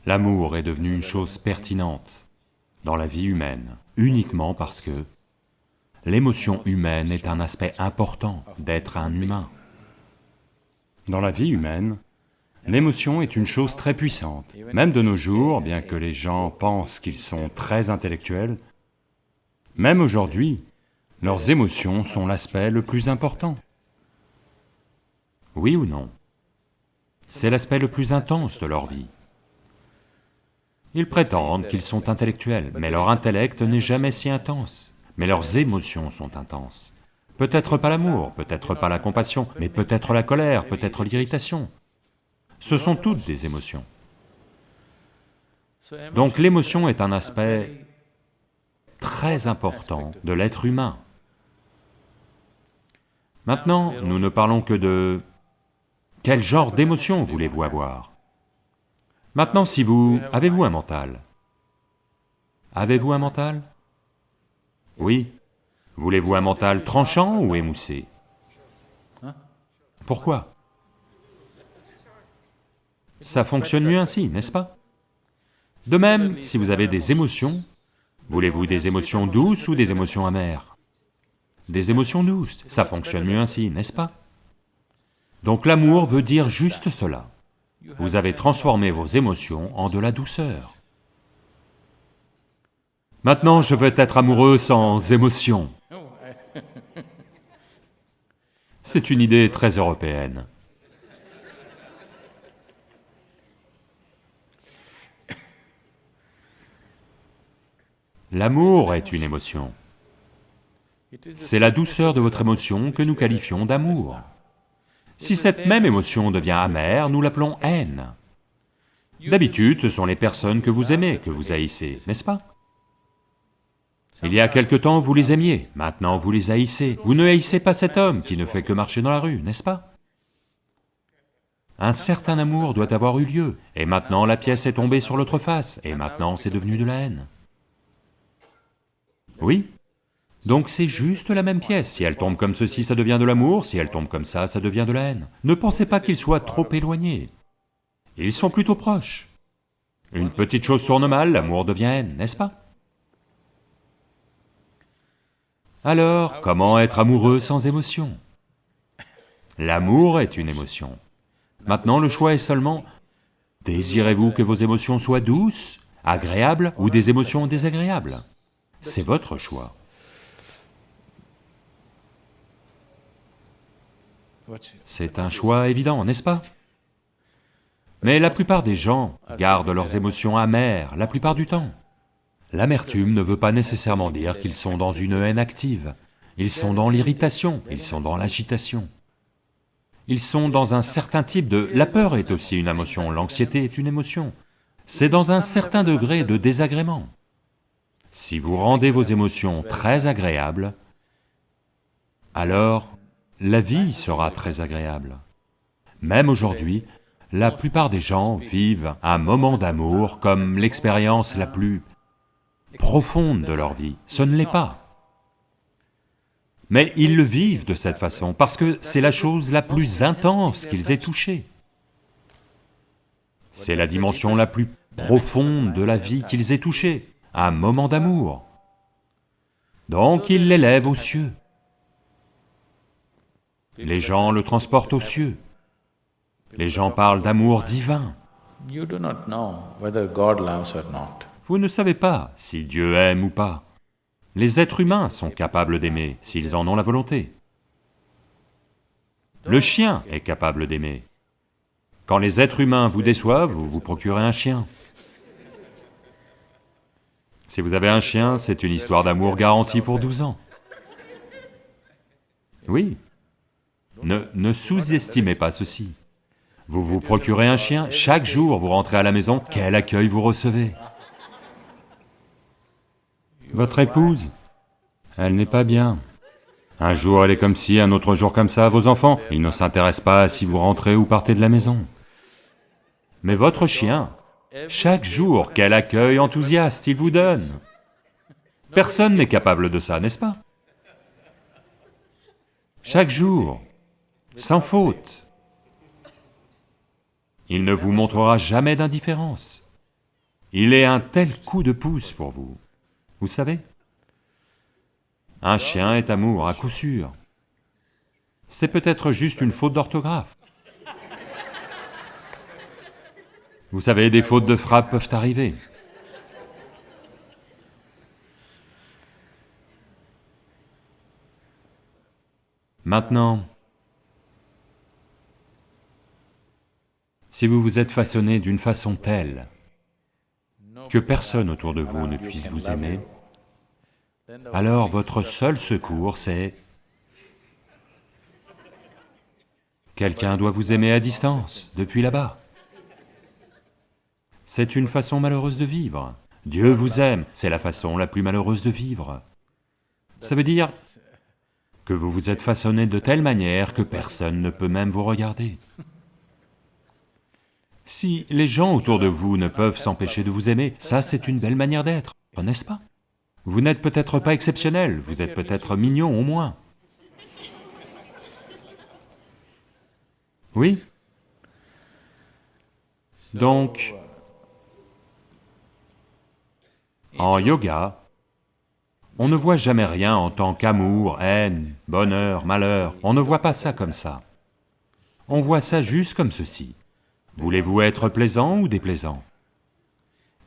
L'amour est devenu une chose pertinente dans la vie humaine, uniquement parce que l'émotion humaine est un aspect important d'être un humain. Dans la vie humaine, l'émotion est une chose très puissante. Même de nos jours, bien que les gens pensent qu'ils sont très intellectuels, même aujourd'hui, leurs émotions sont l'aspect le plus important. Oui ou non? C'est l'aspect le plus intense de leur vie. Ils prétendent qu'ils sont intellectuels, mais leur intellect n'est jamais si intense, mais leurs émotions sont intenses. Peut-être pas l'amour, peut-être pas la compassion, mais peut-être la colère, peut-être l'irritation. Ce sont toutes des émotions. Donc l'émotion est un aspect très important de l'être humain. Maintenant, nous ne parlons que de... Quel genre d'émotion voulez-vous avoir? Maintenant, si vous... Avez-vous un mental? Avez-vous un mental? Oui. Voulez-vous un mental tranchant ou émoussé? Pourquoi? Ça fonctionne mieux ainsi, n'est-ce pas? De même, si vous avez des émotions, voulez-vous des émotions douces ou des émotions amères? Des émotions douces, ça fonctionne mieux ainsi, n'est-ce pas? Donc l'amour veut dire juste cela. Vous avez transformé vos émotions en de la douceur. Maintenant, je veux être amoureux sans émotion. C'est une idée très européenne. L'amour est une émotion. C'est la douceur de votre émotion que nous qualifions d'amour. Si cette même émotion devient amère, nous l'appelons haine. D'habitude, ce sont les personnes que vous aimez que vous haïssez, n'est-ce pas? Il y a quelque temps, vous les aimiez, maintenant vous les haïssez. Vous ne haïssez pas cet homme qui ne fait que marcher dans la rue, n'est-ce pas? Un certain amour doit avoir eu lieu, et maintenant la pièce est tombée sur l'autre face, et maintenant c'est devenu de la haine. Oui? Donc c'est juste la même pièce, si elle tombe comme ceci, ça devient de l'amour, si elle tombe comme ça devient de la haine. Ne pensez pas qu'ils soient trop éloignés. Ils sont plutôt proches. Une petite chose tourne mal, l'amour devient haine, n'est-ce pas? Alors, comment être amoureux sans émotion? L'amour est une émotion. Maintenant, le choix est seulement, désirez-vous que vos émotions soient douces, agréables ou des émotions désagréables? C'est votre choix. C'est un choix évident, n'est-ce pas? Mais la plupart des gens gardent leurs émotions amères la plupart du temps. L'amertume ne veut pas nécessairement dire qu'ils sont dans une haine active. Ils sont dans l'irritation, ils sont dans l'agitation. Ils sont dans un certain type de... La peur est aussi une émotion, l'anxiété est une émotion. C'est dans un certain degré de désagrément. Si vous rendez vos émotions très agréables, alors la vie sera très agréable. Même aujourd'hui, la plupart des gens vivent un moment d'amour comme l'expérience la plus profonde de leur vie. Ce ne l'est pas. Mais ils le vivent de cette façon parce que c'est la chose la plus intense qu'ils aient touchée. C'est la dimension la plus profonde de la vie qu'ils aient touchée, un moment d'amour. Donc ils l'élèvent aux cieux. Les gens le transportent aux cieux. Les gens parlent d'amour divin. Vous ne savez pas si Dieu aime ou pas. Les êtres humains sont capables d'aimer, s'ils en ont la volonté. Le chien est capable d'aimer. Quand les êtres humains vous déçoivent, vous vous procurez un chien. Si vous avez un chien, c'est une histoire d'amour garantie pour 12 ans. Oui. Ne sous-estimez pas ceci. Vous vous procurez un chien, chaque jour vous rentrez à la maison, quel accueil vous recevez. Votre épouse, elle n'est pas bien. Un jour elle est comme ci, un autre jour comme ça, vos enfants, ils ne s'intéressent pas à si vous rentrez ou partez de la maison. Mais votre chien, chaque jour, quel accueil enthousiaste il vous donne. Personne n'est capable de ça, n'est-ce pas? Chaque jour, sans faute. Il ne vous montrera jamais d'indifférence. il est un tel coup de pouce pour vous. Vous savez, un chien est amour à coup sûr. C'est peut-être juste une faute d'orthographe. Vous savez, des fautes de frappe peuvent arriver. Maintenant, si vous vous êtes façonné d'une façon telle que personne autour de vous ne puisse vous aimer, alors votre seul secours c'est... Quelqu'un doit vous aimer à distance, depuis là-bas. C'est une façon malheureuse de vivre. Dieu vous aime, c'est la façon la plus malheureuse de vivre. Ça veut dire que vous vous êtes façonné de telle manière que personne ne peut même vous regarder. Si les gens autour de vous ne peuvent s'empêcher de vous aimer, ça c'est une belle manière d'être, n'est-ce pas? Vous n'êtes peut-être pas exceptionnel, vous êtes peut-être mignon au moins. Oui? Donc, en yoga, on ne voit jamais rien en tant qu'amour, haine, bonheur, malheur, on ne voit pas ça comme ça. On voit ça juste comme ceci. Voulez-vous être plaisant ou déplaisant?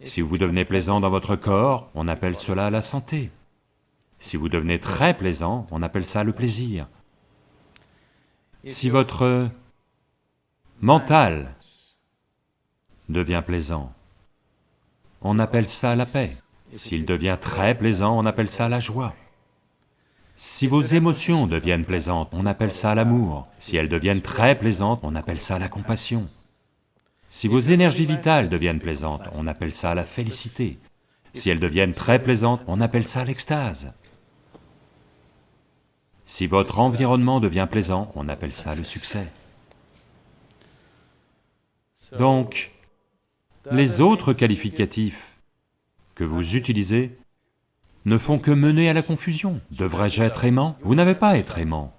Si vous devenez plaisant dans votre corps, on appelle cela la santé. Si vous devenez très plaisant, on appelle ça le plaisir. Si votre mental devient plaisant, on appelle ça la paix. S'il devient très plaisant, on appelle ça la joie. Si vos émotions deviennent plaisantes, on appelle ça l'amour. Si elles deviennent très plaisantes, on appelle ça la compassion. Si vos énergies vitales deviennent plaisantes, on appelle ça la félicité. Si elles deviennent très plaisantes, on appelle ça l'extase. Si votre environnement devient plaisant, on appelle ça le succès. Donc, les autres qualificatifs que vous utilisez ne font que mener à la confusion. Devrais-je être aimant? Vous n'avez pas à être aimant.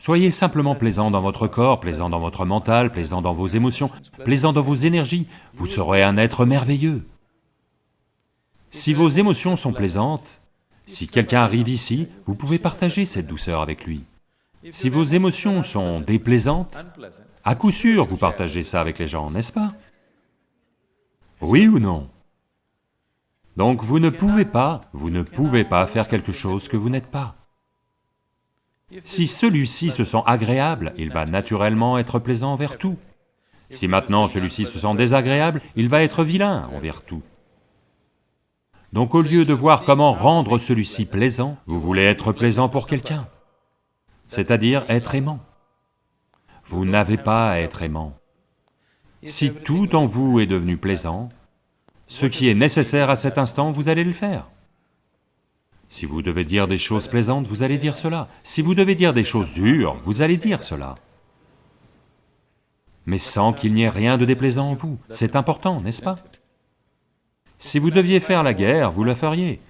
Soyez simplement plaisant dans votre corps, plaisant dans votre mental, plaisant dans vos émotions, plaisant dans vos énergies, vous serez un être merveilleux. Si vos émotions sont plaisantes, si quelqu'un arrive ici, vous pouvez partager cette douceur avec lui. Si vos émotions sont déplaisantes, à coup sûr vous partagez ça avec les gens, n'est-ce pas? Oui ou non? Donc vous ne pouvez pas faire quelque chose que vous n'êtes pas. Si celui-ci se sent agréable, il va naturellement être plaisant envers tout. Si maintenant celui-ci se sent désagréable, il va être vilain envers tout. Donc au lieu de voir comment rendre celui-ci plaisant, vous voulez être plaisant pour quelqu'un, c'est-à-dire être aimant. Vous n'avez pas à être aimant. Si tout en vous est devenu plaisant, ce qui est nécessaire à cet instant, vous allez le faire. Si vous devez dire des choses plaisantes, vous allez dire cela. Si vous devez dire des choses dures, vous allez dire cela. Mais sans qu'il n'y ait rien de déplaisant en vous, c'est important, n'est-ce pas? Si vous deviez faire la guerre, vous la feriez,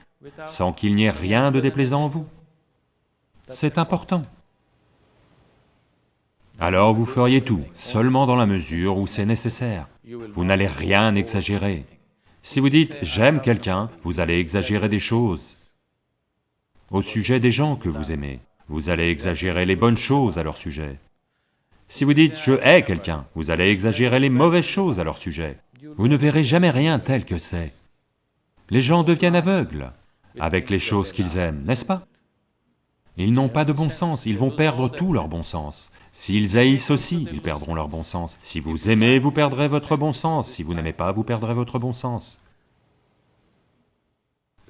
sans qu'il n'y ait rien de déplaisant en vous. C'est important. Alors vous feriez tout, seulement dans la mesure où c'est nécessaire. Vous n'allez rien exagérer. Si vous dites « j'aime quelqu'un », vous allez exagérer des choses. Au sujet des gens que vous aimez, vous allez exagérer les bonnes choses à leur sujet. Si vous dites « je hais quelqu'un », vous allez exagérer les mauvaises choses à leur sujet. Vous ne verrez jamais rien tel que c'est. Les gens deviennent aveugles avec les choses qu'ils aiment, n'est-ce pas? Ils n'ont pas de bon sens, ils vont perdre tout leur bon sens. S'ils haïssent aussi, ils perdront leur bon sens. Si vous aimez, vous perdrez votre bon sens. Si vous n'aimez pas, vous perdrez votre bon sens.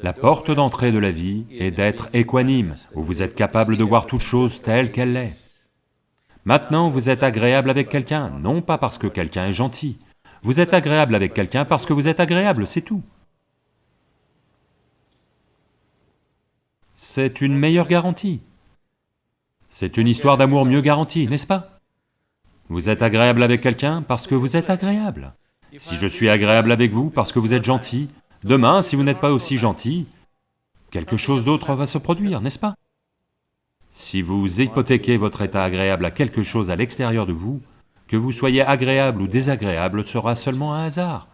La porte d'entrée de la vie est d'être équanime, où vous êtes capable de voir toute chose telle qu'elle est. Maintenant, vous êtes agréable avec quelqu'un, non pas parce que quelqu'un est gentil. Vous êtes agréable avec quelqu'un parce que vous êtes agréable, c'est tout. C'est une meilleure garantie. C'est une histoire d'amour mieux garantie, n'est-ce pas? Vous êtes agréable avec quelqu'un parce que vous êtes agréable. Si je suis agréable avec vous parce que vous êtes gentil, demain, si vous n'êtes pas aussi gentil, quelque chose d'autre va se produire, n'est-ce pas? Si vous hypothéquez votre état agréable à quelque chose à l'extérieur de vous, que vous soyez agréable ou désagréable sera seulement un hasard.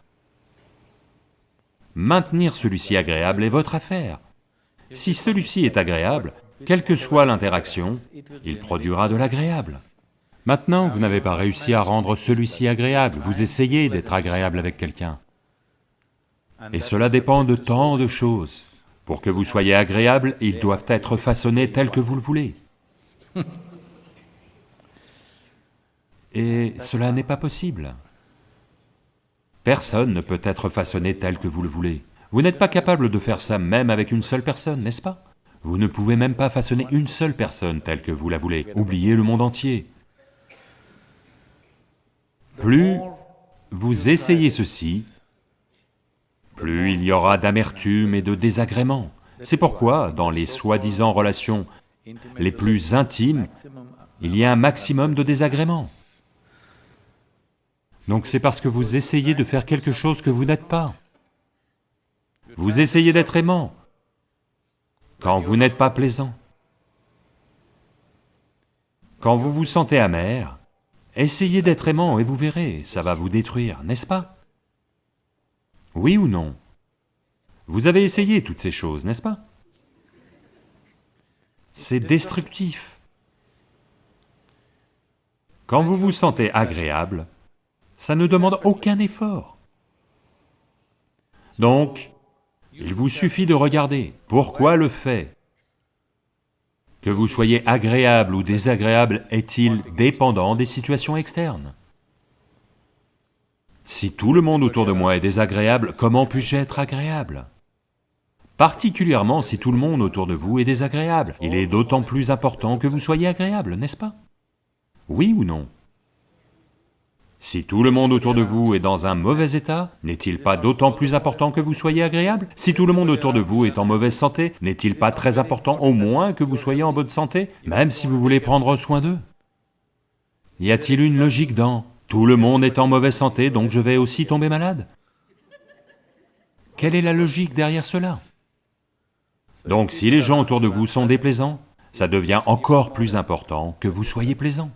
Maintenir celui-ci agréable est votre affaire. Si celui-ci est agréable, quelle que soit l'interaction, il produira de l'agréable. Maintenant, vous n'avez pas réussi à rendre celui-ci agréable, vous essayez d'être agréable avec quelqu'un. Et cela dépend de tant de choses. Pour que vous soyez agréable, ils doivent être façonnés tels que vous le voulez. Et cela n'est pas possible. Personne ne peut être façonné tel que vous le voulez. Vous n'êtes pas capable de faire ça même avec une seule personne, n'est-ce pas? Vous ne pouvez même pas façonner une seule personne telle que vous la voulez. Oubliez le monde entier. Plus vous essayez ceci, plus il y aura d'amertume et de désagrément. C'est pourquoi, dans les soi-disant relations les plus intimes, il y a un maximum de désagréments. Donc c'est parce que vous essayez de faire quelque chose que vous n'êtes pas. Vous essayez d'être aimant, quand vous n'êtes pas plaisant. Quand vous vous sentez amer, essayez d'être aimant et vous verrez, ça va vous détruire, n'est-ce pas? Oui ou non? Vous avez essayé toutes ces choses, n'est-ce pas? C'est destructif. Quand vous vous sentez agréable, ça ne demande aucun effort. Donc, il vous suffit de regarder. Pourquoi le fait que vous soyez agréable ou désagréable est-il dépendant des situations externes? Si tout le monde autour de moi est désagréable, comment puis-je être agréable? Particulièrement si tout le monde autour de vous est désagréable, il est d'autant plus important que vous soyez agréable, n'est-ce pas? Oui ou non? Si tout le monde autour de vous est dans un mauvais état, n'est-il pas d'autant plus important que vous soyez agréable? Si tout le monde autour de vous est en mauvaise santé, n'est-il pas très important au moins que vous soyez en bonne santé, même si vous voulez prendre soin d'eux? Y a-t-il une logique dans « tout le monde est en mauvaise santé, donc je vais aussi tomber malade » ? Quelle est la logique derrière cela? Donc si les gens autour de vous sont déplaisants, ça devient encore plus important que vous soyez plaisant.